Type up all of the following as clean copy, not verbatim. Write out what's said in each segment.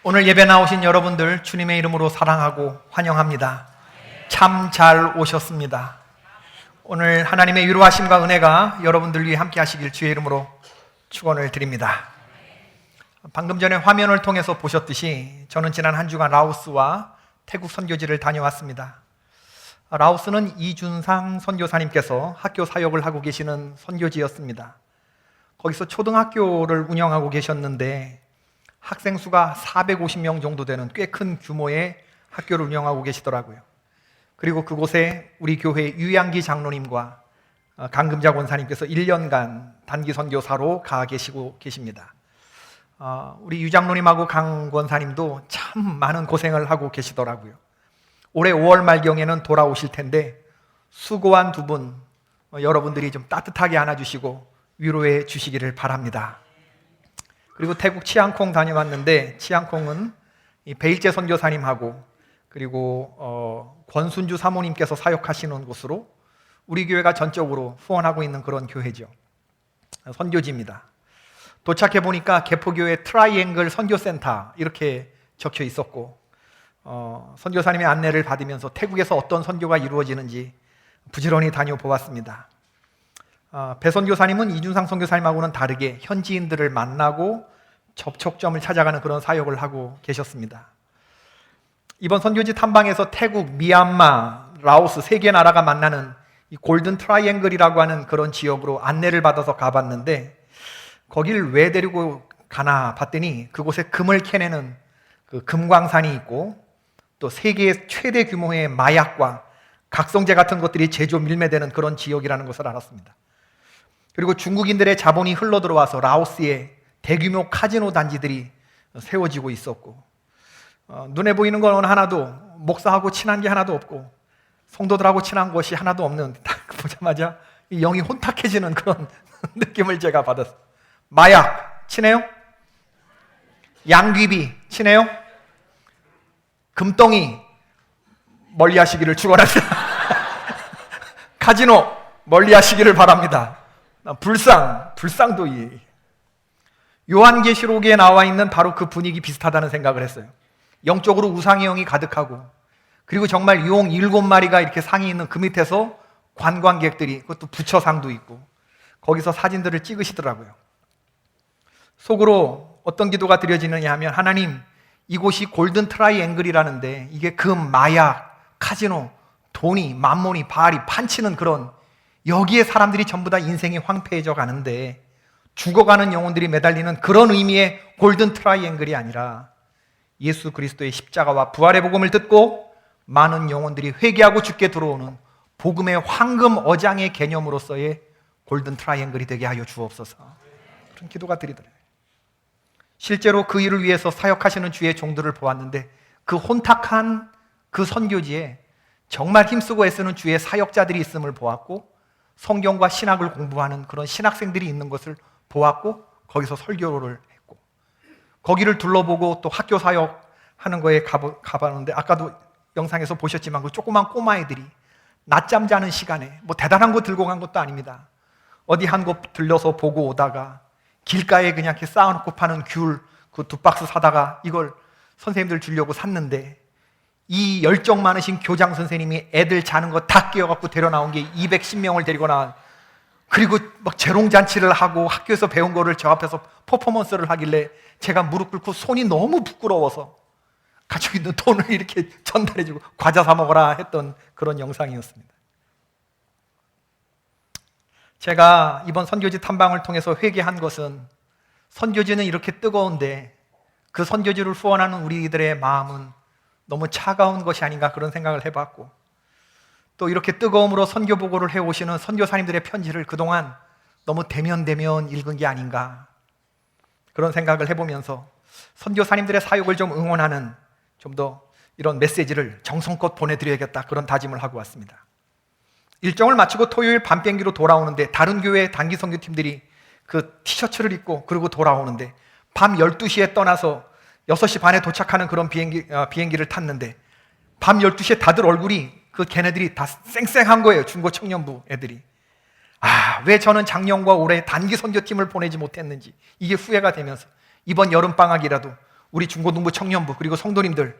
오늘 예배 나오신 여러분들 주님의 이름으로 사랑하고 환영합니다. 참 잘 오셨습니다. 오늘 하나님의 위로하심과 은혜가 여러분들 위해 함께 하시길 주의 이름으로 축원을 드립니다. 방금 전에 화면을 통해서 보셨듯이 저는 지난 한 주간 라오스와 태국 선교지를 다녀왔습니다. 라오스는 이준상 선교사님께서 학교 사역을 하고 계시는 선교지였습니다. 거기서 초등학교를 운영하고 계셨는데 학생 수가 450명 정도 되는 꽤 큰 규모의 학교를 운영하고 계시더라고요. 그리고 그곳에 우리 교회 유양기 장로님과 강금자 권사님께서 1년간 단기 선교사로 가 계시고 계십니다. 우리 유 장로님하고 강 권사님도 참 많은 고생을 하고 계시더라고요. 올해 5월 말경에는 돌아오실 텐데 수고한 두 분 여러분들이 좀 따뜻하게 안아주시고 위로해 주시기를 바랍니다. 그리고 태국 치앙콩 다녀왔는데 치앙콩은 베일제 선교사님하고 그리고 권순주 사모님께서 사역하시는 곳으로 우리 교회가 전적으로 후원하고 있는 그런 교회죠. 선교지입니다. 도착해 보니까 개포교회 트라이앵글 선교센터 이렇게 적혀 있었고 선교사님의 안내를 받으면서 태국에서 어떤 선교가 이루어지는지 부지런히 다녀보았습니다. 배 선교사님은 이준상 선교사님하고는 다르게 현지인들을 만나고 접촉점을 찾아가는 그런 사역을 하고 계셨습니다. 이번 선교지 탐방에서 태국, 미얀마, 라오스 세 개 나라가 만나는 이 골든 트라이앵글이라고 하는 그런 지역으로 안내를 받아서 가봤는데 거길 왜 데리고 가나 봤더니 그곳에 금을 캐내는 그 금광산이 있고 또 세계 최대 규모의 마약과 각성제 같은 것들이 제조 밀매되는 그런 지역이라는 것을 알았습니다. 그리고 중국인들의 자본이 흘러들어와서 라오스에 대규모 카지노 단지들이 세워지고 있었고 눈에 보이는 건 하나도 목사하고 친한 게 하나도 없고 성도들하고 친한 것이 하나도 없는 딱 보자마자 영이 혼탁해지는 그런 느낌을 제가 받았어요. 마약 친해요? 양귀비 친해요? 금덩이 멀리 하시기를 축원합니다. 카지노 멀리 하시기를 바랍니다. 불상도 요한계시록에 나와 있는 바로 그 분위기 비슷하다는 생각을 했어요. 영적으로 우상의 영이 가득하고 그리고 정말 용 7마리가 이렇게 상이 있는 그 밑에서 관광객들이 그것도 부처상도 있고 거기서 사진들을 찍으시더라고요. 속으로 어떤 기도가 드려지느냐 하면 하나님 이곳이 골든 트라이앵글이라는데 이게 금, 마약, 카지노, 돈이, 만몬이, 바알이 판치는 그런 여기에 사람들이 전부 다 인생이 황폐해져 가는데 죽어가는 영혼들이 매달리는 그런 의미의 골든 트라이앵글이 아니라 예수 그리스도의 십자가와 부활의 복음을 듣고 많은 영혼들이 회개하고 죽게 들어오는 복음의 황금 어장의 개념으로서의 골든 트라이앵글이 되게 하여 주옵소서. 그런 기도가 드리더라고요. 실제로 그 일을 위해서 사역하시는 주의 종들을 보았는데 그 혼탁한 그 선교지에 정말 힘쓰고 애쓰는 주의 사역자들이 있음을 보았고 성경과 신학을 공부하는 그런 신학생들이 있는 것을 보았고 거기서 설교를 했고 거기를 둘러보고 또 학교 사역하는 거에 가봤는데 아까도 영상에서 보셨지만 그 조그만 꼬마애들이 낮잠 자는 시간에 뭐 대단한 거 들고 간 것도 아닙니다. 어디 한 곳 들려서 보고 오다가 길가에 그냥 이렇게 쌓아놓고 파는 귤 그 2박스 사다가 이걸 선생님들 주려고 샀는데 이 열정 많으신 교장 선생님이 애들 자는 거 다 깨워갖고 데려 나온 게 210명을 데리고 나온 그리고 막 재롱잔치를 하고 학교에서 배운 거를 저 앞에서 퍼포먼스를 하길래 제가 무릎 꿇고 손이 너무 부끄러워서 가지고 있는 돈을 이렇게 전달해주고 과자 사 먹어라 했던 그런 영상이었습니다. 제가 이번 선교지 탐방을 통해서 회개한 것은 선교지는 이렇게 뜨거운데 그 선교지를 후원하는 우리들의 마음은 너무 차가운 것이 아닌가 그런 생각을 해봤고 또 이렇게 뜨거움으로 선교 보고를 해오시는 선교사님들의 편지를 그동안 너무 대면 읽은 게 아닌가 그런 생각을 해보면서 선교사님들의 사역을 좀 응원하는 좀 더 이런 메시지를 정성껏 보내드려야겠다 그런 다짐을 하고 왔습니다. 일정을 마치고 토요일 밤 비행기로 돌아오는데 다른 교회 단기 선교팀들이 그 티셔츠를 입고 그러고 돌아오는데 밤 12시에 떠나서 6시 반에 도착하는 그런 비행기를 탔는데 밤 12시에 다들 얼굴이 그 걔네들이 다 쌩쌩한 거예요. 중고 청년부 애들이. 왜 저는 작년과 올해 단기 선교팀을 보내지 못했는지 이게 후회가 되면서 이번 여름방학이라도 우리 중고등부 청년부 그리고 성도님들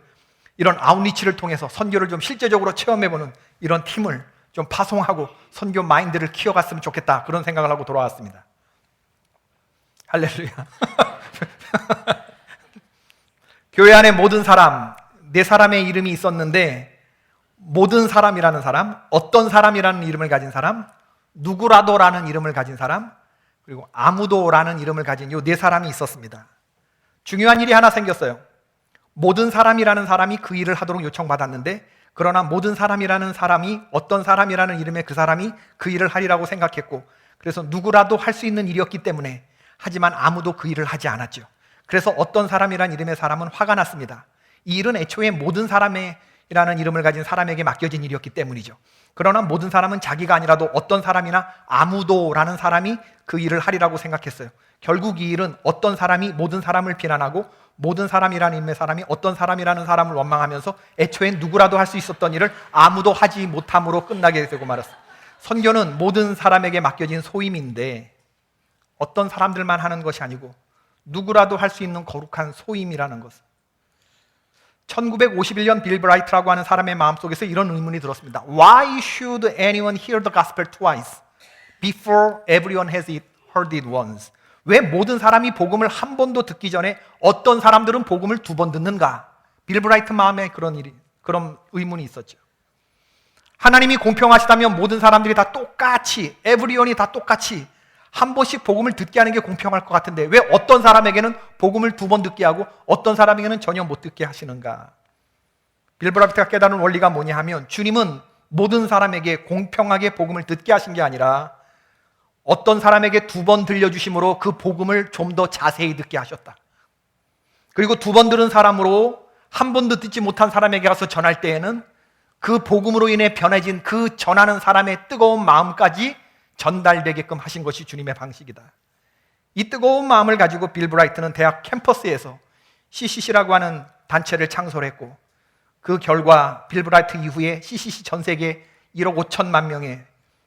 이런 아웃리치를 통해서 선교를 좀 실제적으로 체험해보는 이런 팀을 좀 파송하고 선교 마인드를 키워갔으면 좋겠다, 그런 생각을 하고 돌아왔습니다. 할렐루야. 교회 안에 모든 사람, 네 사람의 이름이 있었는데 모든 사람이라는 사람, 어떤 사람이라는 이름을 가진 사람, 누구라도라는 이름을 가진 사람, 그리고 아무도라는 이름을 가진 이 네 사람이 있었습니다. 중요한 일이 하나 생겼어요. 모든 사람이라는 사람이 그 일을 하도록 요청받았는데, 그러나 모든 사람이라는 사람이 어떤 사람이라는 이름의 그 사람이 그 일을 하리라고 생각했고, 그래서 누구라도 할 수 있는 일이었기 때문에, 하지만 아무도 그 일을 하지 않았죠. 그래서 어떤 사람이라는 이름의 사람은 화가 났습니다. 이 일은 애초에 모든 사람이라는 이름을 가진 사람에게 맡겨진 일이었기 때문이죠. 그러나 모든 사람은 자기가 아니라도 어떤 사람이나 아무도라는 사람이 그 일을 하리라고 생각했어요. 결국 이 일은 어떤 사람이 모든 사람을 비난하고 모든 사람이라는 이름의 사람이 어떤 사람이라는 사람을 원망하면서 애초에 누구라도 할 수 있었던 일을 아무도 하지 못함으로 끝나게 되고 말았어요. 선교는 모든 사람에게 맡겨진 소임인데 어떤 사람들만 하는 것이 아니고 누구라도 할 수 있는 거룩한 소임이라는 것은, 1951년 빌 브라이트라고 하는 사람의 마음속에서 이런 의문이 들었습니다. Why should anyone hear the gospel twice before everyone has heard it once? 왜 모든 사람이 복음을 한 번도 듣기 전에 어떤 사람들은 복음을 두 번 듣는가? 빌 브라이트 마음에 그런 의문이 있었죠. 하나님이 공평하시다면 모든 사람들이 다 똑같이, everyone이 다 똑같이 한 번씩 복음을 듣게 하는 게 공평할 것 같은데 왜 어떤 사람에게는 복음을 두 번 듣게 하고 어떤 사람에게는 전혀 못 듣게 하시는가? 빌 브라이트가 깨달은 원리가 뭐냐 하면, 주님은 모든 사람에게 공평하게 복음을 듣게 하신 게 아니라 어떤 사람에게 두 번 들려주심으로 그 복음을 좀 더 자세히 듣게 하셨다. 그리고 두 번 들은 사람으로 한 번도 듣지 못한 사람에게 가서 전할 때에는 그 복음으로 인해 변해진 그 전하는 사람의 뜨거운 마음까지 전달되게끔 하신 것이 주님의 방식이다. 이 뜨거운 마음을 가지고 빌 브라이트는 대학 캠퍼스에서 CCC라고 하는 단체를 창설했고, 그 결과 빌 브라이트 이후에 CCC 전 세계 1억 5천만 명의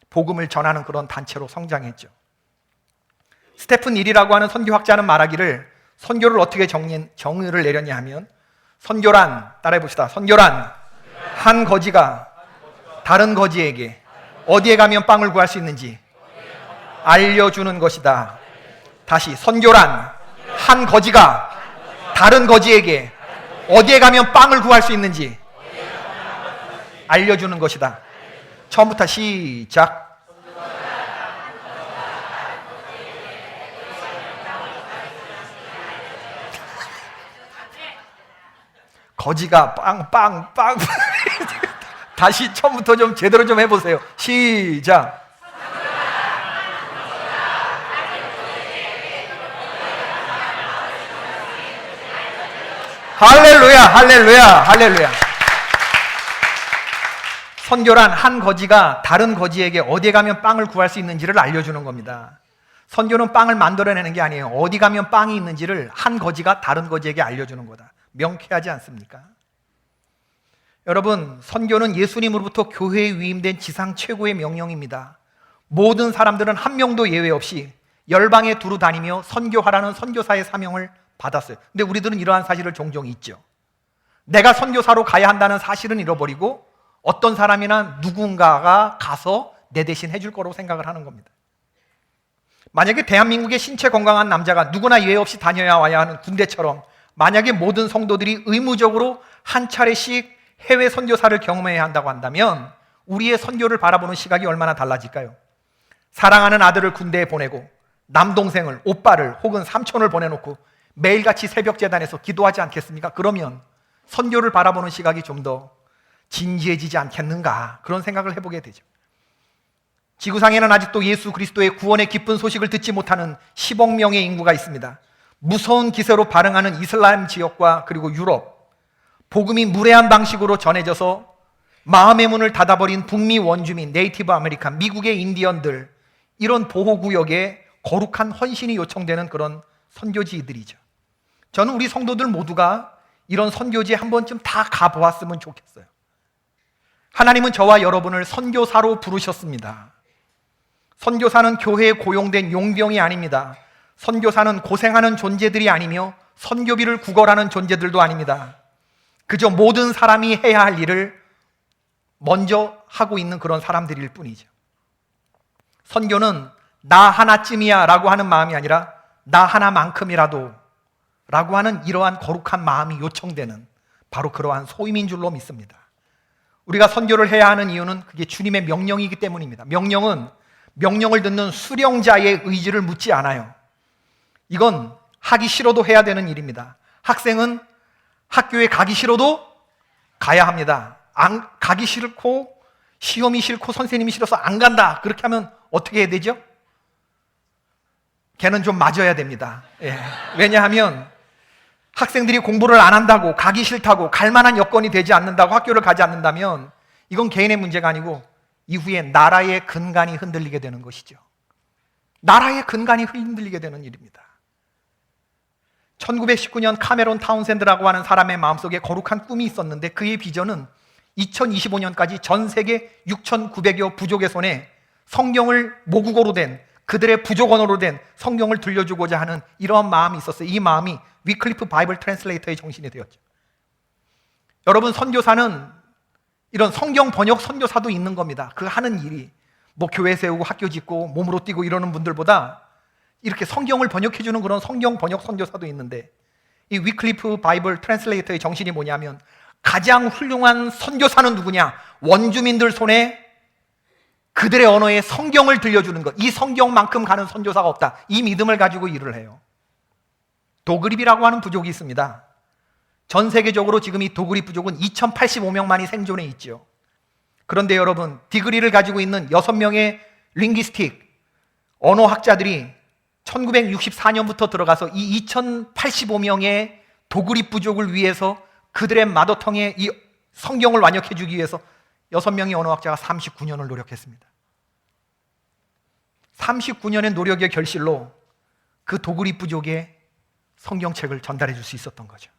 복음을 전하는 그런 단체로 성장했죠. 스테픈 일이라고 하는 선교학자는 말하기를, 선교를 어떻게 정의를 내렸냐 하면, 선교란, 따라해 봅시다. 선교란 한 거지가 다른 거지에게 어디에 가면 빵을 구할 수 있는지 알려주는 것이다. 다시, 선교란 한 거지가 다른 거지에게 어디에 가면 빵을 구할 수 있는지 알려주는 것이다. 처음부터 시작. 거지가 빵 다시 처음부터 좀 제대로 좀 해보세요. 시작. 할렐루야, 할렐루야, 할렐루야. 선교란 한 거지가 다른 거지에게 어디에 가면 빵을 구할 수 있는지를 알려주는 겁니다. 선교는 빵을 만들어내는 게 아니에요. 어디 가면 빵이 있는지를 한 거지가 다른 거지에게 알려주는 거다. 명쾌하지 않습니까? 여러분, 선교는 예수님으로부터 교회에 위임된 지상 최고의 명령입니다. 모든 사람들은 한 명도 예외 없이 열방에 두루 다니며 선교하라는 선교사의 사명을 받았어요. 근데 우리들은 이러한 사실을 종종 잊죠. 내가 선교사로 가야 한다는 사실은 잃어버리고 어떤 사람이나 누군가가 가서 내 대신 해줄 거라고 생각을 하는 겁니다. 만약에 대한민국의 신체 건강한 남자가 누구나 예외 없이 다녀야 와야 하는 군대처럼, 만약에 모든 성도들이 의무적으로 한 차례씩 해외 선교사를 경험해야 한다고 한다면 우리의 선교를 바라보는 시각이 얼마나 달라질까요? 사랑하는 아들을 군대에 보내고 남동생을, 오빠를 혹은 삼촌을 보내놓고 매일같이 새벽재단에서 기도하지 않겠습니까? 그러면 선교를 바라보는 시각이 좀 더 진지해지지 않겠는가, 그런 생각을 해보게 되죠. 지구상에는 아직도 예수 그리스도의 구원의 기쁜 소식을 듣지 못하는 10억 명의 인구가 있습니다. 무서운 기세로 발흥하는 이슬람 지역과 그리고 유럽, 복음이 무례한 방식으로 전해져서 마음의 문을 닫아버린 북미 원주민, 네이티브 아메리칸, 미국의 인디언들, 이런 보호구역에 거룩한 헌신이 요청되는 그런 선교지들이죠. 저는 우리 성도들 모두가 이런 선교지에 한 번쯤 다 가보았으면 좋겠어요. 하나님은 저와 여러분을 선교사로 부르셨습니다. 선교사는 교회에 고용된 용병이 아닙니다. 선교사는 고생하는 존재들이 아니며 선교비를 구걸하는 존재들도 아닙니다. 그저 모든 사람이 해야 할 일을 먼저 하고 있는 그런 사람들일 뿐이죠. 선교는 나 하나쯤이야 라고 하는 마음이 아니라 나 하나만큼이라도 라고 하는 이러한 거룩한 마음이 요청되는 바로 그러한 소임인 줄로 믿습니다. 우리가 선교를 해야 하는 이유는 그게 주님의 명령이기 때문입니다. 명령은 명령을 듣는 수령자의 의지를 묻지 않아요. 이건 하기 싫어도 해야 되는 일입니다. 학생은 학교에 가기 싫어도 가야 합니다. 안 가기 싫고 시험이 싫고 선생님이 싫어서 안 간다. 그렇게 하면 어떻게 해야 되죠? 걔는 좀 맞아야 됩니다. 예. 왜냐하면 학생들이 공부를 안 한다고, 가기 싫다고, 갈 만한 여건이 되지 않는다고 학교를 가지 않는다면 이건 개인의 문제가 아니고 이후에 나라의 근간이 흔들리게 되는 것이죠. 나라의 근간이 흔들리게 되는 일입니다. 1919년 카메론 타운샌드라고 하는 사람의 마음속에 거룩한 꿈이 있었는데 그의 비전은 2025년까지 전 세계 6,900여 부족의 손에 성경을 모국어로 된, 그들의 부족 언어로 된 성경을 들려주고자 하는 이러한 마음이 있었어요. 이 마음이 위클리프 바이블 트랜슬레이터의 정신이 되었죠. 여러분, 선교사는 이런 성경 번역 선교사도 있는 겁니다. 그 하는 일이 뭐 교회 세우고 학교 짓고 몸으로 뛰고 이러는 분들보다 이렇게 성경을 번역해주는 그런 성경 번역 선교사도 있는데, 이 위클리프 바이블 트랜슬레이터의 정신이 뭐냐면 가장 훌륭한 선교사는 누구냐? 원주민들 손에 그들의 언어에 성경을 들려주는 것. 이 성경만큼 가는 선교사가 없다. 이 믿음을 가지고 일을 해요. 도그립이라고 하는 부족이 있습니다. 전 세계적으로 지금 이 도그립 부족은 2085명만이 생존해 있죠. 그런데 여러분, 디그리를 가지고 있는 6명의 링귀스틱 언어학자들이 1964년부터 들어가서 이 2085명의 도그립 부족을 위해서 그들의 마더텅에 이 성경을 완역해 주기 위해서 6명의 언어학자가 39년을 노력했습니다. 39년의 노력의 결실로 그 도그립 부족의 성경책을 전달해 줄 수 있었던 거죠.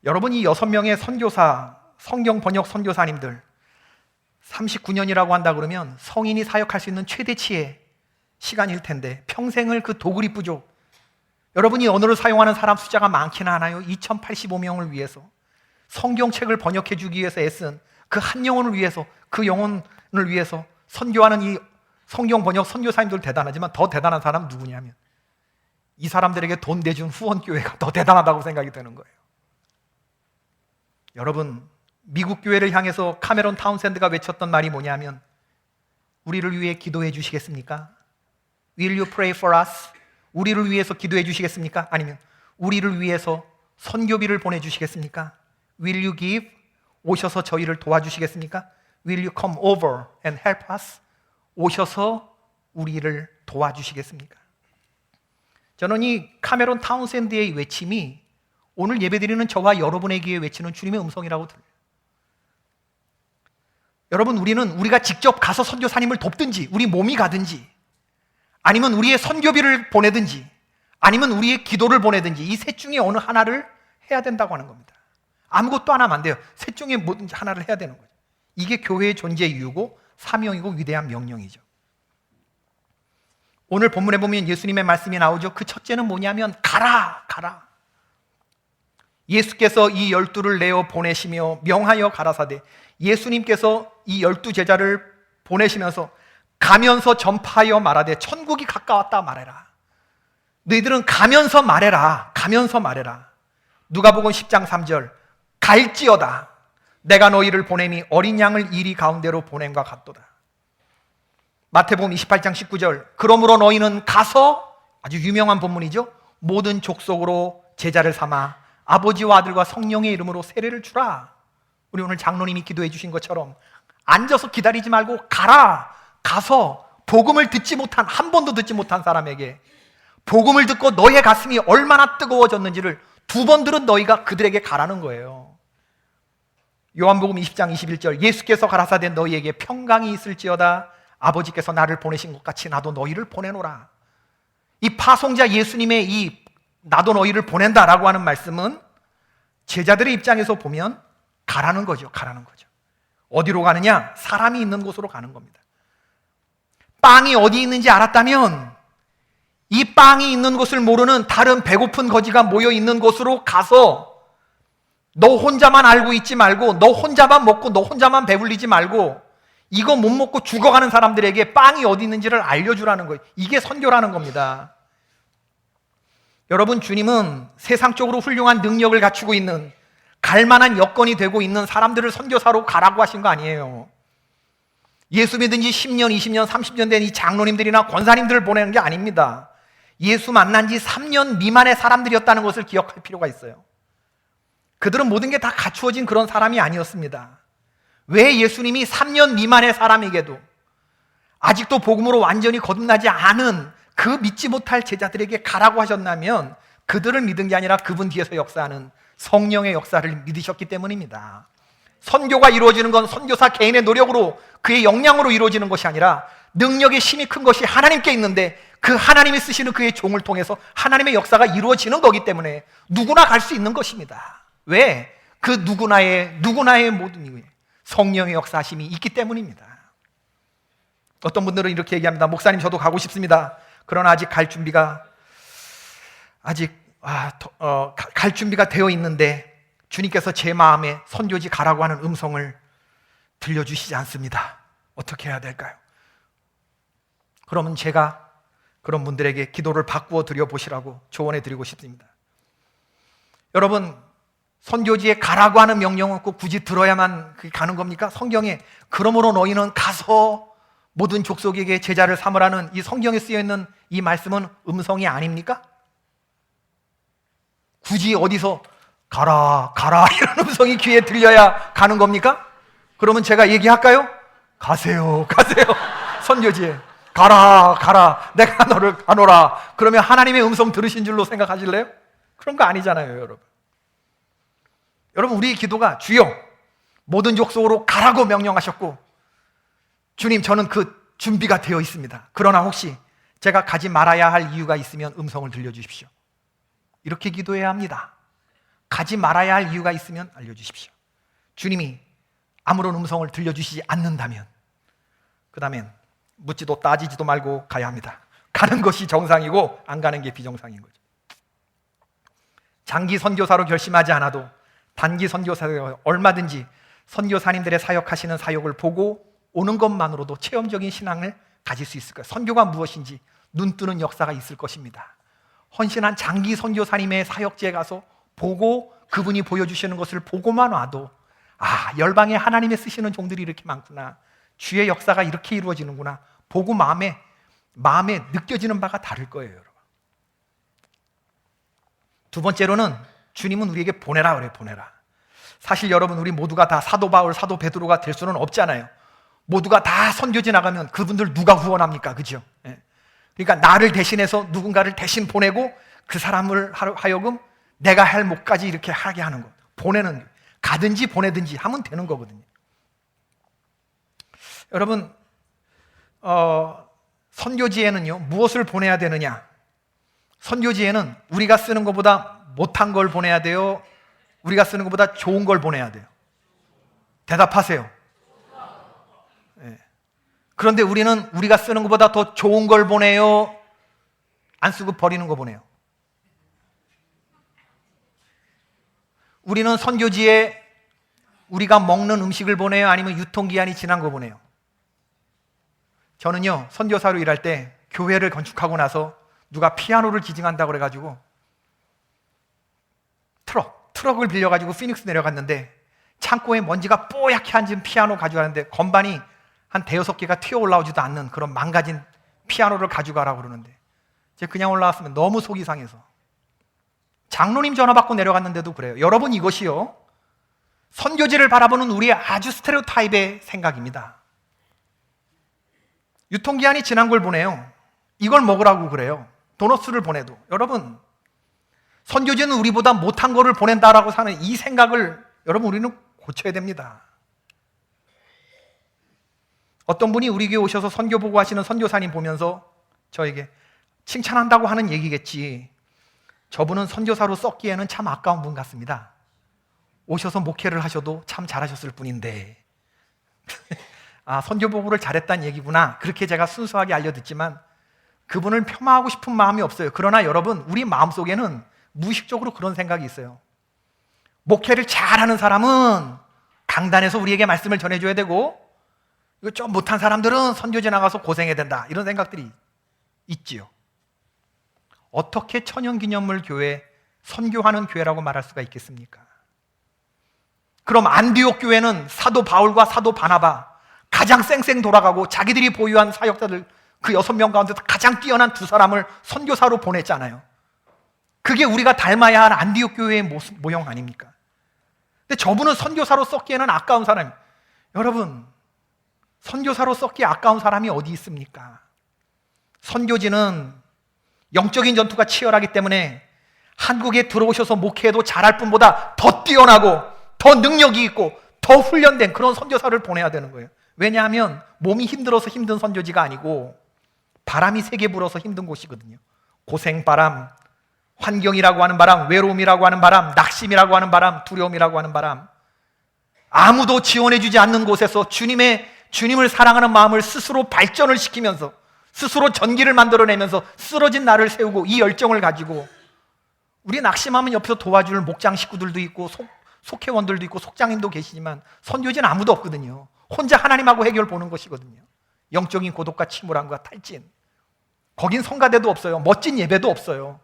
여러분, 이 6명의 선교사, 성경 번역 선교사님들 39년이라고 한다 그러면 성인이 사역할 수 있는 최대치의 시간일 텐데 평생을 그 도그립 부족, 여러분이 언어를 사용하는 사람 숫자가 많기는 않아요. 2085명을 위해서 성경책을 번역해 주기 위해서 애쓴 그 한 영혼을 위해서, 그 영혼을 위해서 선교하는 이 성경 번역 선교사님들 대단하지만 더 대단한 사람은 누구냐면 이 사람들에게 돈 대준 후원교회가 더 대단하다고 생각이 되는 거예요. 여러분, 미국 교회를 향해서 카메론 타운샌드가 외쳤던 말이 뭐냐면 우리를 위해 기도해 주시겠습니까? Will you pray for us? 우리를 위해서 기도해 주시겠습니까? 아니면 우리를 위해서 선교비를 보내주시겠습니까? Will you give? 오셔서 저희를 도와주시겠습니까? Will you come over and help us? 오셔서 우리를 도와주시겠습니까? 저는 이 카메론 타운샌드의 외침이 오늘 예배드리는 저와 여러분에게 외치는 주님의 음성이라고 들려요. 여러분, 우리가 직접 가서 선교사님을 돕든지 우리 몸이 가든지 아니면 우리의 선교비를 보내든지 아니면 우리의 기도를 보내든지 이 셋 중에 어느 하나를 해야 된다고 하는 겁니다. 아무것도 안 하면 안 돼요. 셋 중에 뭐든지 하나를 해야 되는 거죠. 이게 교회의 존재 이유고 사명이고 위대한 명령이죠. 오늘 본문에 보면 예수님의 말씀이 나오죠. 그 첫째는 뭐냐면 가라, 가라. 예수께서 이 12를 내어 보내시며 명하여 가라사대, 예수님께서 이 12 제자를 보내시면서 가면서 전파하여 말하되 천국이 가까웠다 말해라. 너희들은 가면서 말해라. 가면서 말해라. 누가복음 10장 3절, 갈지어다 내가 너희를 보냄이 어린 양을 이리 가운데로 보냄과 같도다. 마태복음 28장 19절, 그러므로 너희는 가서, 아주 유명한 본문이죠, 모든 족속으로 제자를 삼아 아버지와 아들과 성령의 이름으로 세례를 주라. 우리 오늘 장로님이 기도해 주신 것처럼 앉아서 기다리지 말고 가라. 가서 복음을 듣지 못한, 한 번도 듣지 못한 사람에게 복음을 듣고 너의 가슴이 얼마나 뜨거워졌는지를 2번 들은 너희가 그들에게 가라는 거예요. 요한복음 20장 21절, 예수께서 가라사대 너희에게 평강이 있을지어다 아버지께서 나를 보내신 것 같이 나도 너희를 보내노라. 이 파송자 예수님의 이 나도 너희를 보낸다라고 하는 말씀은 제자들의 입장에서 보면 가라는 거죠. 가라는 거죠. 어디로 가느냐? 사람이 있는 곳으로 가는 겁니다. 빵이 어디 있는지 알았다면 이 빵이 있는 곳을 모르는 다른 배고픈 거지가 모여 있는 곳으로 가서 너 혼자만 알고 있지 말고, 너 혼자만 먹고 너 혼자만 배불리지 말고 이거 못 먹고 죽어가는 사람들에게 빵이 어디 있는지를 알려주라는 거예요. 이게 선교라는 겁니다. 여러분, 주님은 세상적으로 훌륭한 능력을 갖추고 있는, 갈만한 여건이 되고 있는 사람들을 선교사로 가라고 하신 거 아니에요. 예수 믿은 지 10년, 20년, 30년 된 이 장로님들이나 권사님들을 보내는 게 아닙니다. 예수 만난 지 3년 미만의 사람들이었다는 것을 기억할 필요가 있어요. 그들은 모든 게 다 갖추어진 그런 사람이 아니었습니다. 왜 예수님이 3년 미만의 사람에게도 아직도 복음으로 완전히 거듭나지 않은 그 믿지 못할 제자들에게 가라고 하셨냐면, 그들을 믿은 게 아니라 그분 뒤에서 역사하는 성령의 역사를 믿으셨기 때문입니다. 선교가 이루어지는 건 선교사 개인의 노력으로, 그의 역량으로 이루어지는 것이 아니라 능력의 힘이 큰 것이 하나님께 있는데, 그 하나님이 쓰시는 그의 종을 통해서 하나님의 역사가 이루어지는 거기 때문에 누구나 갈 수 있는 것입니다. 왜? 그 누구나의 모든 이유에 성령의 역사하심이 있기 때문입니다. 어떤 분들은 이렇게 얘기합니다. 목사님, 저도 가고 싶습니다. 그러나 아직 갈 준비가 되어 있는데 주님께서 제 마음에 선교지 가라고 하는 음성을 들려주시지 않습니다. 어떻게 해야 될까요? 그러면 제가 그런 분들에게 기도를 바꾸어 드려 보시라고 조언해 드리고 싶습니다. 여러분, 선교지에 가라고 하는 명령은 꼭 굳이 들어야만 가는 겁니까? 성경에 그러므로 너희는 가서 모든 족속에게 제자를 삼으라는 이 성경에 쓰여있는 이 말씀은 음성이 아닙니까? 굳이 어디서 가라 이런 음성이 귀에 들려야 가는 겁니까? 그러면 제가 얘기할까요? 가세요 선교지에 가라 내가 너를 가노라. 그러면 하나님의 음성 들으신 줄로 생각하실래요? 그런 거 아니잖아요. 여러분, 우리의 기도가 주여 모든 족속으로 가라고 명령하셨고, 주님 저는 그 준비가 되어 있습니다. 그러나 혹시 제가 가지 말아야 할 이유가 있으면 음성을 들려주십시오. 이렇게 기도해야 합니다. 가지 말아야 할 이유가 있으면 알려주십시오. 주님이 아무런 음성을 들려주시지 않는다면 그 다음엔 묻지도 따지지도 말고 가야 합니다. 가는 것이 정상이고 안 가는 게 비정상인 거죠. 장기 선교사로 결심하지 않아도 단기 선교사로 얼마든지 선교사님들의 사역하시는 사역을 보고 오는 것만으로도 체험적인 신앙을 가질 수 있을 거예요. 선교가 무엇인지 눈뜨는 역사가 있을 것입니다. 헌신한 장기 선교사님의 사역지에 가서 보고 그분이 보여주시는 것을 보고만 와도 열방에 하나님의 쓰시는 종들이 이렇게 많구나, 주의 역사가 이렇게 이루어지는구나 보고 마음에 느껴지는 바가 다를 거예요. 여러분. 두 번째로는 주님은 우리에게 보내라 그래요. 보내라. 사실 여러분, 우리 모두가 다 사도 바울, 사도 베드로가 될 수는 없잖아요. 모두가 다 선교지 나가면 그분들 누가 후원합니까? 그죠? 그러니까 나를 대신해서 누군가를 대신 보내고 그 사람을 하여금 내가 할 몫까지 이렇게 하게 하는 것, 보내는, 가든지 보내든지 하면 되는 거거든요. 여러분, 선교지에는요 무엇을 보내야 되느냐? 선교지에는 우리가 쓰는 것보다 못한 걸 보내야 돼요? 우리가 쓰는 것보다 좋은 걸 보내야 돼요? 대답하세요. 그런데 우리는 우리가 쓰는 것보다 더 좋은 걸 보내요? 안 쓰고 버리는 거 보내요? 우리는 선교지에 우리가 먹는 음식을 보내요? 아니면 유통기한이 지난 거 보내요? 저는요 선교사로 일할 때 교회를 건축하고 나서 누가 피아노를 기증한다고 그래가지고 트럭을 빌려가지고 피닉스 내려갔는데 창고에 먼지가 뽀얗게 앉은 피아노 가져가는데 건반이 한 5-6개가 튀어 올라오지도 않는 그런 망가진 피아노를 가져가라고 그러는데 제가 그냥 올라왔으면 너무 속이 상해서, 장로님 전화 받고 내려갔는데도 그래요. 여러분, 이것이요 선교지를 바라보는 우리의 아주 스테레오타입의 생각입니다. 유통기한이 지난 걸 보내요. 이걸 먹으라고 그래요. 도너츠를 보내도. 여러분, 선교지는 우리보다 못한 거를 보낸다라고 사는 이 생각을 여러분 우리는 고쳐야 됩니다. 어떤 분이 우리 교회 오셔서 선교 보고 하시는 선교사님 보면서 저에게 칭찬한다고 하는 얘기겠지, 저분은 선교사로 썩기에는 참 아까운 분 같습니다. 오셔서 목회를 하셔도 참 잘하셨을 뿐인데 선교 보고를 잘했다는 얘기구나, 그렇게 제가 순수하게 알려듣지만 그분을 폄하하고 싶은 마음이 없어요. 그러나 여러분, 우리 마음속에는 무의식적으로 그런 생각이 있어요. 목회를 잘하는 사람은 강단에서 우리에게 말씀을 전해줘야 되고, 이거 좀 못한 사람들은 선교지 나가서 고생해야 된다, 이런 생각들이 있지요. 어떻게 천연기념물 교회, 선교하는 교회라고 말할 수가 있겠습니까? 그럼 안디옥 교회는 사도 바울과 사도 바나바, 가장 쌩쌩 돌아가고 자기들이 보유한 사역자들 그 6명 가운데서 가장 뛰어난 2사람을 선교사로 보냈잖아요. 그게 우리가 닮아야 할 안디옥 교회의 모형 아닙니까? 근데 저분은 선교사로 썼기에는 아까운 사람이에요. 여러분, 선교사로 썼기에 아까운 사람이 어디 있습니까? 선교지는 영적인 전투가 치열하기 때문에 한국에 들어오셔서 목회해도 잘할 뿐보다 더 뛰어나고 더 능력이 있고 더 훈련된 그런 선교사를 보내야 되는 거예요. 왜냐하면 몸이 힘들어서 힘든 선교지가 아니고 바람이 세게 불어서 힘든 곳이거든요. 고생바람, 환경이라고 하는 바람, 외로움이라고 하는 바람, 낙심이라고 하는 바람, 두려움이라고 하는 바람, 아무도 지원해주지 않는 곳에서 주님을 사랑하는 마음을 스스로 발전을 시키면서 스스로 전기를 만들어내면서 쓰러진 나를 세우고 이 열정을 가지고, 우리 낙심하면 옆에서 도와줄 목장 식구들도 있고 속회원들도 있고 속장님도 계시지만 선교지는 아무도 없거든요. 혼자 하나님하고 해결 보는 것이거든요. 영적인 고독과 침울함과 탈진. 거긴 성가대도 없어요. 멋진 예배도 없어요.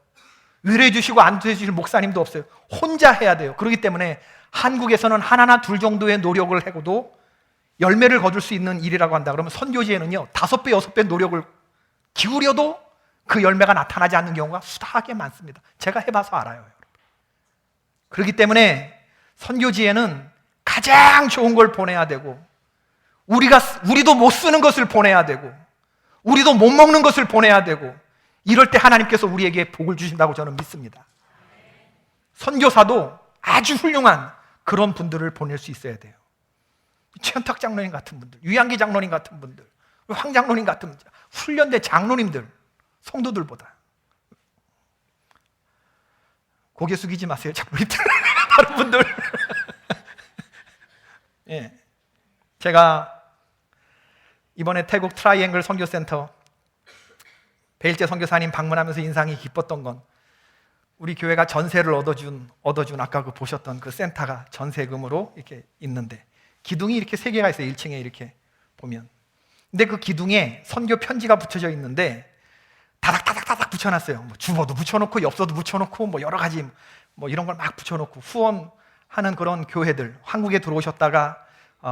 위로해 주시고 안도해 주실 목사님도 없어요. 혼자 해야 돼요. 그렇기 때문에 한국에서는 하나나 둘 정도의 노력을 해고도 열매를 거둘 수 있는 일이라고 한다 그러면, 선교지에는요 5배, 6배 노력을 기울여도 그 열매가 나타나지 않는 경우가 수다하게 많습니다. 제가 해봐서 알아요, 여러분. 그렇기 때문에 선교지에는 가장 좋은 걸 보내야 되고, 우리도 못 쓰는 것을 보내야 되고, 우리도 못 먹는 것을 보내야 되고, 이럴 때 하나님께서 우리에게 복을 주신다고 저는 믿습니다. 선교사도 아주 훌륭한 그런 분들을 보낼 수 있어야 돼요. 최현탁 장로님 같은 분들, 유양기 장로님 같은 분들, 황 장로님 같은 분들, 훈련된 장로님들, 성도들보다. 고개 숙이지 마세요, 장로님들. 다른 분들. 예. 제가 이번에 태국 트라이앵글 선교센터 베일제 선교사님 방문하면서 인상이 깊었던 건, 우리 교회가 전세를 얻어준 아까 보셨던 그 센터가 전세금으로 이렇게 있는데 기둥이 이렇게 3개가 있어요. 1층에 이렇게 보면. 근데 그 기둥에 선교 편지가 붙여져 있는데 다닥다닥다닥 붙여놨어요. 뭐 주보도 붙여놓고 엽서도 붙여놓고 뭐 여러 가지 뭐 이런 걸 막 붙여놓고, 후원하는 그런 교회들, 한국에 들어오셨다가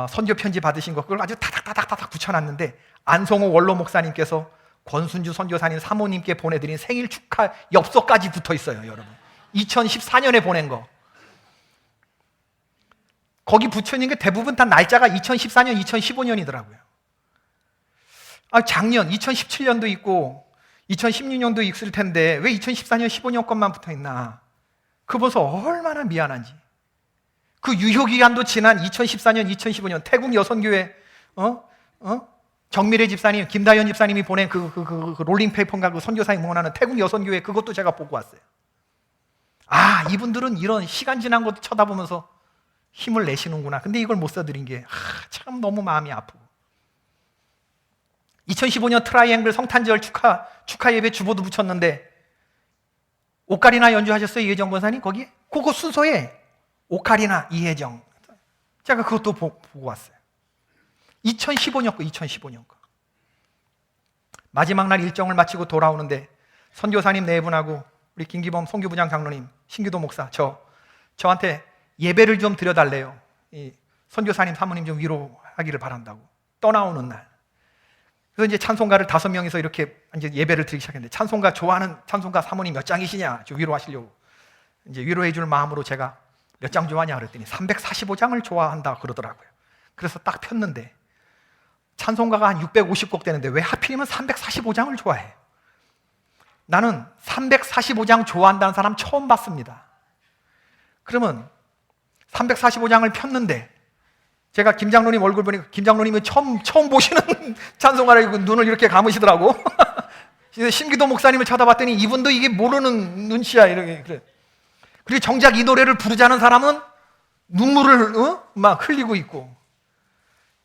선교 편지 받으신 거 그걸 아주 다닥다닥다닥 붙여놨는데, 안성호 원로 목사님께서 권순주 선교사님 사모님께 보내드린 생일 축하 엽서까지 붙어 있어요, 여러분. 2014년에 보낸 거. 거기 붙여있는 게 대부분 다 날짜가 2014년, 2015년이더라고요. 작년 2017년도 있고 2016년도 있을 텐데 왜 2014년, 15년 것만 붙어 있나? 그거 보면서 얼마나 미안한지. 그 유효기간도 지난 2014년, 2015년 태국 여선교회 정미래 집사님, 김다현 집사님이 보낸 그 롤링페이퍼인가 그 선교사님 응원하는 태국 여선교회, 그것도 제가 보고 왔어요. 이분들은 이런 시간 지난 것도 쳐다보면서 힘을 내시는구나. 근데 이걸 못 써드린 게 참 너무 마음이 아프고. 2015년 트라이앵글 성탄절 축하 예배 주보도 붙였는데, 오카리나 연주하셨어요, 이혜정 권사님? 거기에? 그거 순서에 오카리나 이혜정. 제가 그것도 보고 왔어요. 2015년 거. 마지막 날 일정을 마치고 돌아오는데 선교사님 4분하고 우리 김기범 선교부장 장로님, 신기도 목사, 저한테 예배를 좀 드려달래요. 이 선교사님 사모님 좀 위로하기를 바란다고. 떠나오는 날. 그래서 이제 찬송가를 5명이서 이렇게 이제 예배를 드리기 시작했는데, 찬송가 좋아하는 찬송가 사모님 몇 장이시냐? 좀 위로하시려고. 이제 위로해 줄 마음으로 제가 몇 장 좋아하냐 그랬더니 345장을 좋아한다 그러더라고요. 그래서 딱 폈는데 찬송가가 한 650곡 되는데 왜 하필이면 345장을 좋아해? 나는 345장 좋아한다는 사람 처음 봤습니다. 그러면 345장을 폈는데, 제가 김 장로님 얼굴 보니까 김 장로님이 처음 보시는 찬송가를 눈을 이렇게 감으시더라고. 신기도 목사님을 쳐다봤더니 이분도 이게 모르는 눈치야, 이렇게. 그래. 그리고 정작 이 노래를 부르자는 사람은 눈물을 막 흘리고 있고,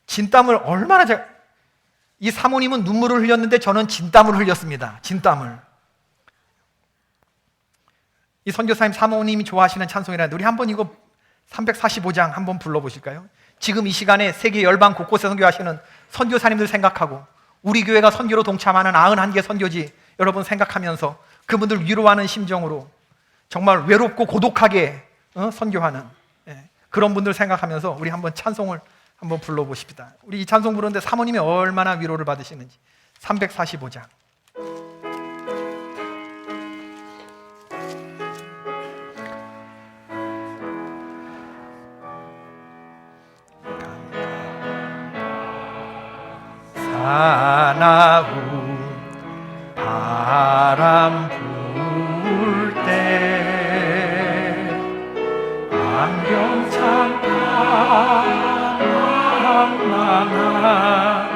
진땀을 얼마나 이 사모님은 눈물을 흘렸는데 저는 진땀을 흘렸습니다. 진땀을. 이 선교사님 사모님이 좋아하시는 찬송이라는데 우리 한번 이거 345장 한번 불러보실까요? 지금 이 시간에 세계 열방 곳곳에 선교하시는 선교사님들 생각하고 우리 교회가 선교로 동참하는 91개 선교지 여러분 생각하면서 그분들 위로하는 심정으로 정말 외롭고 고독하게 선교하는 그런 분들 생각하면서 우리 한번 찬송을 한번 불러보십시다. 우리 이 찬송 부르는데 사모님이 얼마나 위로를 받으시는지. 345장. 사나운 바람 불 때 안경찬 방랑한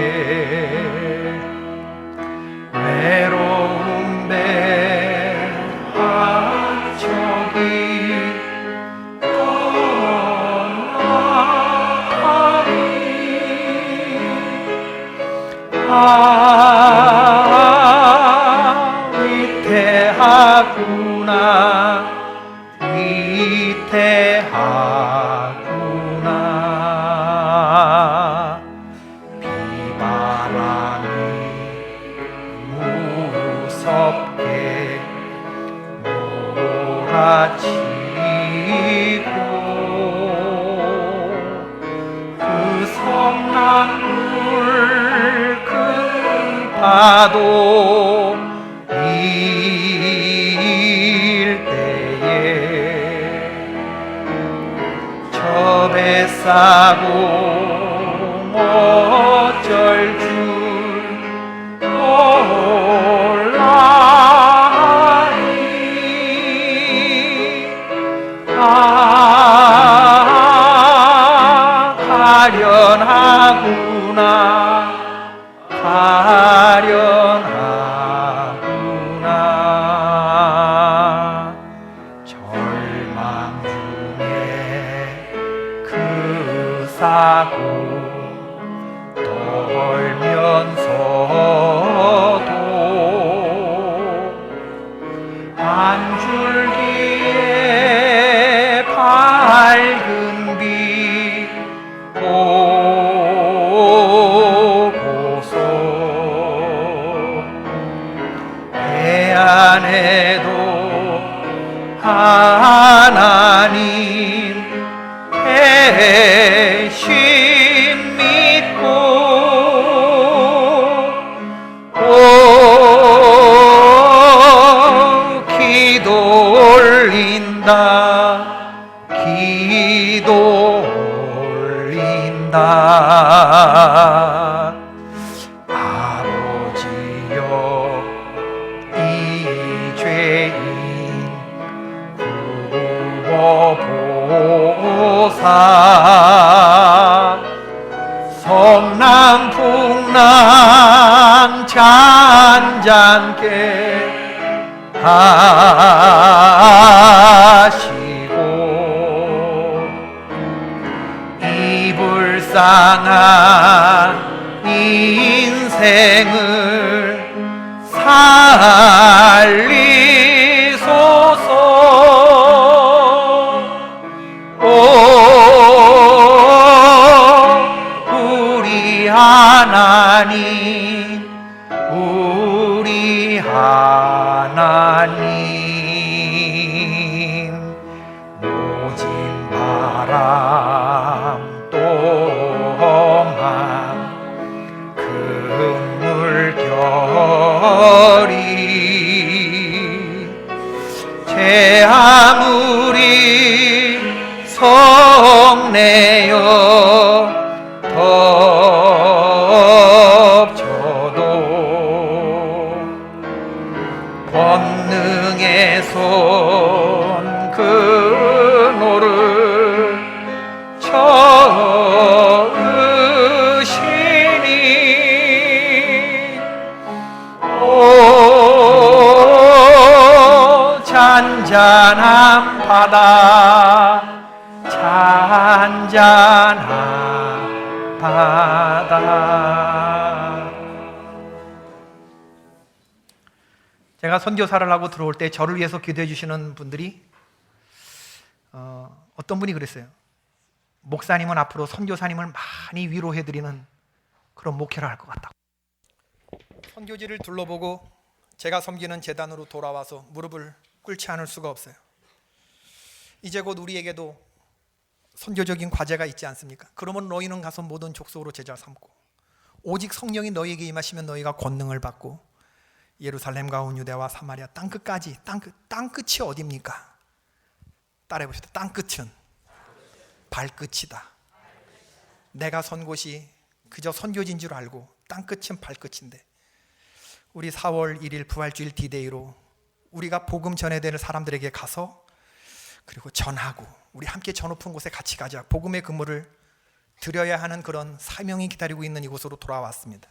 바다에 외로운 배 한 척이 위태하구나 위태하구나 비바람이 무섭게 몰아치고 그 성난물 큰 파도 일 때에 저 배 싸고 어쩔 줄 몰라니 가련하구나 가련하구나 절망 중에 그 사고 떨면서도 한 줄기의 밝은 빛 보고서 배 안에도 하나님 대신 믿고 기도 올린다 기도 올린다 아버지여 이 죄인 구워보사 성남풍랑 잔잔케 하시고 이 불쌍한 인생을 살리소서 우리 하나님 우리 하나님 모진 바람 동안 그 물결이 제 아무리 성내어 덮쳐도 권능의 손 그노를 저으시니 오 잔잔한 바다 잔잔한 잔잔한 바다. 제가 선교사를 하고 들어올 때 저를 위해서 기도해 주시는 분들이 어떤 분이 그랬어요. 목사님은 앞으로 선교사님을 많이 위로해 드리는 그런 목회를 할 것 같다고. 선교지를 둘러보고 제가 섬기는 재단으로 돌아와서 무릎을 꿇지 않을 수가 없어요. 이제 곧 우리에게도 선교적인 과제가 있지 않습니까? 그러면 너희는 가서 모든 족속으로 제자 삼고 오직 성령이 너희에게 임하시면 너희가 권능을 받고 예루살렘과 온 유대와 사마리아 땅끝까지. 땅끝이 어디입니까? 따라해 봅시다. 땅끝은 발끝이다. 내가 선 곳이 그저 선교지인 줄 알고 땅끝은 발끝인데, 우리 4월 1일 부활주일 디데이로 우리가 복음 전해야 될 사람들에게 가서 그리고 전하고 우리 함께 저 높은 곳에 같이 가자. 복음의 근무를 드려야 하는 그런 사명이 기다리고 있는 이곳으로 돌아왔습니다.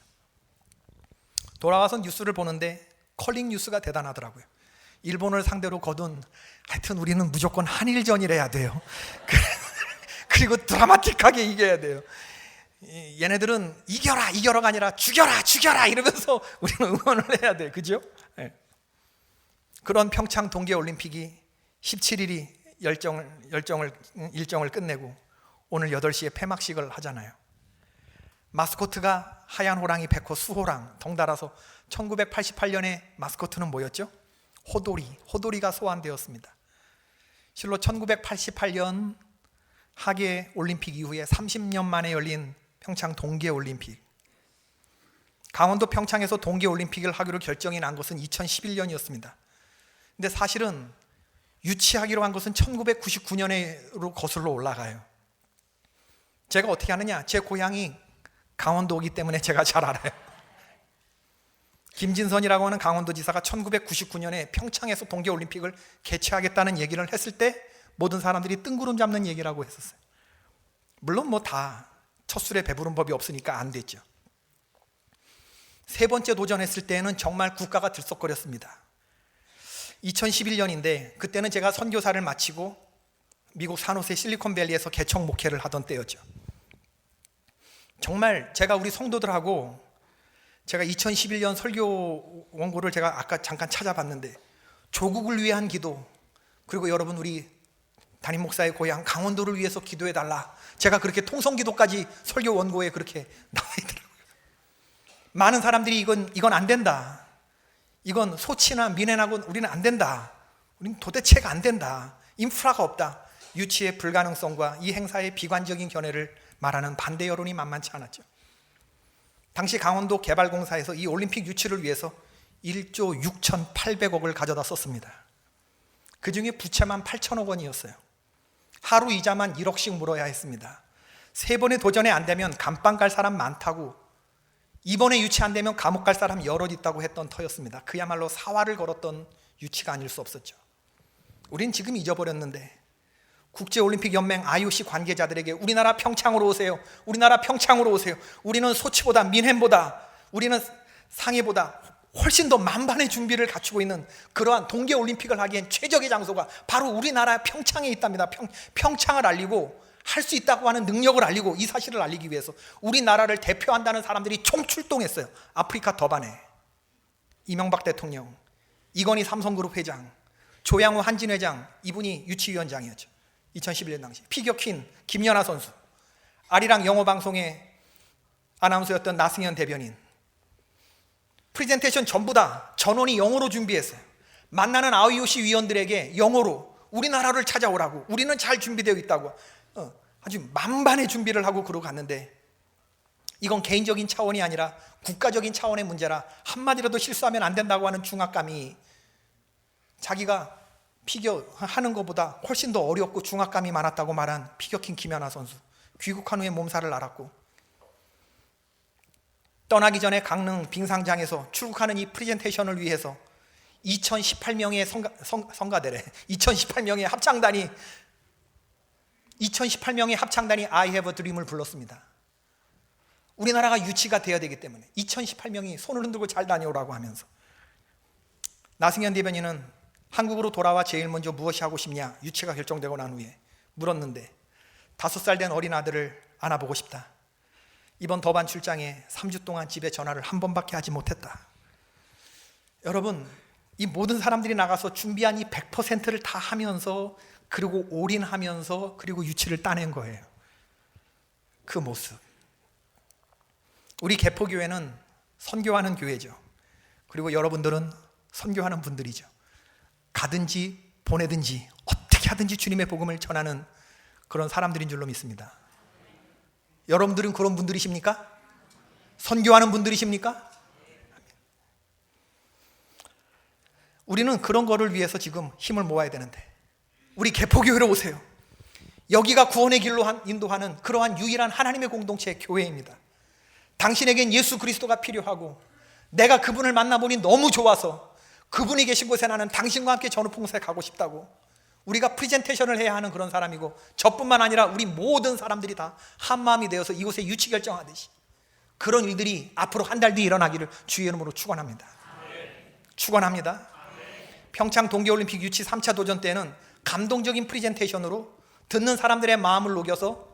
돌아와서 뉴스를 보는데 컬링 뉴스가 대단하더라고요. 일본을 상대로 거둔, 하여튼 우리는 무조건 한일전이라 해야 돼요. 그리고 드라마틱하게 이겨야 돼요. 얘네들은 이겨라가 아니라 죽여라 이러면서 우리는 응원을 해야 돼요. 그죠? 네. 그런 평창 동계올림픽이 17일이 일정을 끝내고 오늘 8시에 폐막식을 하잖아요. 마스코트가 하얀 호랑이, 백호, 수호랑 덩달아서 1988년에 마스코트는 뭐였죠? 호돌이가 소환되었습니다. 실로 1988년 하계 올림픽 이후에 30년 만에 열린 평창 동계올림픽, 강원도 평창에서 동계올림픽을 하기로 결정이 난 것은 2011년이었습니다. 근데 사실은 유치하기로 한 것은 1999년으로 거슬러 올라가요. 제가 어떻게 하느냐? 제 고향이 강원도이기 때문에 제가 잘 알아요. 김진선이라고 하는 강원도지사가 1999년에 평창에서 동계올림픽을 개최하겠다는 얘기를 했을 때 모든 사람들이 뜬구름 잡는 얘기라고 했었어요. 물론 다 첫 술에 배부른 법이 없으니까 안 됐죠. 세 번째 도전했을 때는 정말 국가가 들썩거렸습니다. 2011년인데 그때는 제가 선교사를 마치고 미국 산호세 실리콘밸리에서 개척 목회를 하던 때였죠. 정말 제가 우리 성도들하고, 제가 2011년 설교 원고를 제가 아까 잠깐 찾아봤는데, 조국을 위한 기도, 그리고 여러분 우리 담임 목사의 고향 강원도를 위해서 기도해달라, 제가 그렇게 통성기도까지 설교 원고에 그렇게 나와 있더라고요. 많은 사람들이 이건 안 된다, 이건 소치나 민해나고 우리는 안 된다, 우리는 도대체가 안 된다, 인프라가 없다, 유치의 불가능성과 이 행사의 비관적인 견해를 말하는 반대 여론이 만만치 않았죠. 당시 강원도 개발공사에서 이 올림픽 유치를 위해서 1조 6,800억을 가져다 썼습니다. 그 중에 부채만 8천억 원이었어요. 하루 이자만 1억씩 물어야 했습니다. 세 번의 도전에 안 되면 감방 갈 사람 많다고, 이번에 유치 안 되면 감옥 갈 사람 여럿 있다고 했던 터였습니다. 그야말로 사활을 걸었던 유치가 아닐 수 없었죠. 우린 지금 잊어버렸는데 국제올림픽연맹 IOC 관계자들에게 우리나라 평창으로 오세요, 우리나라 평창으로 오세요, 우리는 소치보다 민헨보다, 우리는 상해보다 훨씬 더 만반의 준비를 갖추고 있는 그러한 동계올림픽을 하기엔 최적의 장소가 바로 우리나라 평창에 있답니다. 평창을 알리고 할 수 있다고 하는 능력을 알리고 이 사실을 알리기 위해서 우리나라를 대표한다는 사람들이 총출동했어요. 아프리카 더반에 이명박 대통령, 이건희 삼성그룹 회장, 조양호 한진 회장, 이분이 유치위원장이었죠. 2011년 당시 피겨퀸 김연아 선수, 아리랑 영어방송의 아나운서였던 나승현 대변인, 프레젠테이션 전부 다 전원이 영어로 준비했어요. 만나는 IOC 위원들에게 영어로 우리나라를 찾아오라고, 우리는 잘 준비되어 있다고 아주 만반의 준비를 하고 그러고 갔는데, 이건 개인적인 차원이 아니라 국가적인 차원의 문제라 한마디라도 실수하면 안 된다고 하는 중압감이, 자기가 피겨 하는 것보다 훨씬 더 어렵고 중압감이 많았다고 말한 피겨킹 김연아 선수, 귀국한 후에 몸살을 앓았고, 떠나기 전에 강릉 빙상장에서 출국하는 이 프레젠테이션을 위해서 2018명의 성가대래 2018명의 합창단이 I have a dream을 불렀습니다. 우리나라가 유치가 되어야 되기 때문에 2018명이 손을 흔들고 잘 다녀오라고 하면서, 나승현 대변인은 한국으로 돌아와 제일 먼저 무엇이 하고 싶냐, 유치가 결정되고 난 후에 물었는데, 5살 된 어린 아들을 안아보고 싶다. 이번 더반 출장에 3주 동안 집에 전화를 한 번밖에 하지 못했다. 여러분, 이 모든 사람들이 나가서 준비한 이 100%를 다 하면서, 그리고 올인하면서, 그리고 유치를 따낸 거예요. 그 모습. 우리 개포교회는 선교하는 교회죠. 그리고 여러분들은 선교하는 분들이죠. 가든지 보내든지 어떻게 하든지 주님의 복음을 전하는 그런 사람들인 줄로 믿습니다. 여러분들은 그런 분들이십니까? 선교하는 분들이십니까? 우리는 그런 거를 위해서 지금 힘을 모아야 되는데, 우리 개포교회로 오세요. 여기가 구원의 길로 인도하는 그러한 유일한 하나님의 공동체 교회입니다. 당신에겐 예수 그리스도가 필요하고, 내가 그분을 만나보니 너무 좋아서 그분이 계신 곳에 나는 당신과 함께 전후풍수에 가고 싶다고, 우리가 프리젠테이션을 해야 하는 그런 사람이고, 저뿐만 아니라 우리 모든 사람들이 다 한마음이 되어서 이곳에 유치 결정하듯이 그런 일들이 앞으로 한 달 뒤에 일어나기를 주의 이름으로 축원합니다. 축원합니다. 평창 동계올림픽 유치 3차 도전 때는 감동적인 프리젠테이션으로 듣는 사람들의 마음을 녹여서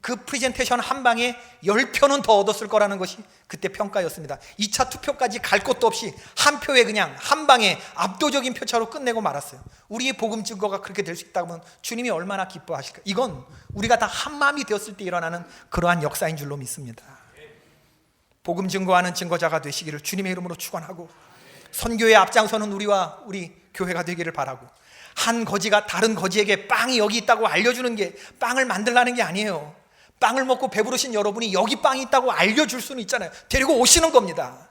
그 프리젠테이션 한 방에 10표는 더 얻었을 거라는 것이 그때 평가였습니다. 2차 투표까지 갈 것도 없이 한 표에 그냥 한 방에 압도적인 표차로 끝내고 말았어요. 우리의 복음 증거가 그렇게 될 수 있다면 주님이 얼마나 기뻐하실까. 이건 우리가 다 한마음이 되었을 때 일어나는 그러한 역사인 줄로 믿습니다. 복음 증거하는 증거자가 되시기를 주님의 이름으로 축원하고, 선교의 앞장서는 우리와 우리 교회가 되기를 바라고, 한 거지가 다른 거지에게 빵이 여기 있다고 알려주는 게 빵을 만들라는 게 아니에요. 빵을 먹고 배부르신 여러분이 여기 빵이 있다고 알려줄 수는 있잖아요. 데리고 오시는 겁니다.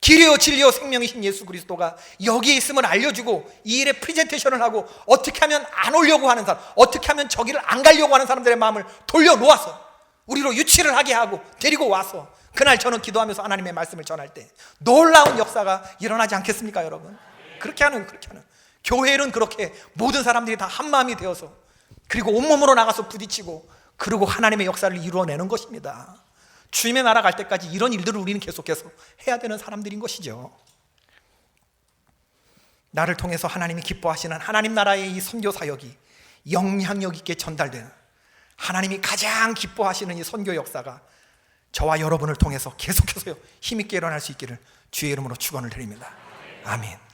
길이요 진리요 생명이신 예수 그리스도가 여기에 있음을 알려주고, 이 일에 프레젠테이션을 하고, 어떻게 하면 안 오려고 하는 사람, 어떻게 하면 저기를 안 가려고 하는 사람들의 마음을 돌려놓아서 우리로 유치를 하게 하고 데리고 와서, 그날 저는 기도하면서 하나님의 말씀을 전할 때 놀라운 역사가 일어나지 않겠습니까, 여러분? 그렇게 하는 교회는 그렇게 모든 사람들이 다 한마음이 되어서, 그리고 온몸으로 나가서 부딪히고, 그리고 하나님의 역사를 이루어내는 것입니다. 주님의 나라 갈 때까지 이런 일들을 우리는 계속해서 해야 되는 사람들인 것이죠. 나를 통해서 하나님이 기뻐하시는 하나님 나라의 이 선교 사역이 영향력 있게 전달되는, 하나님이 가장 기뻐하시는 이 선교 역사가 저와 여러분을 통해서 계속해서 힘있게 일어날 수 있기를 주의 이름으로 축원을 드립니다. 아멘.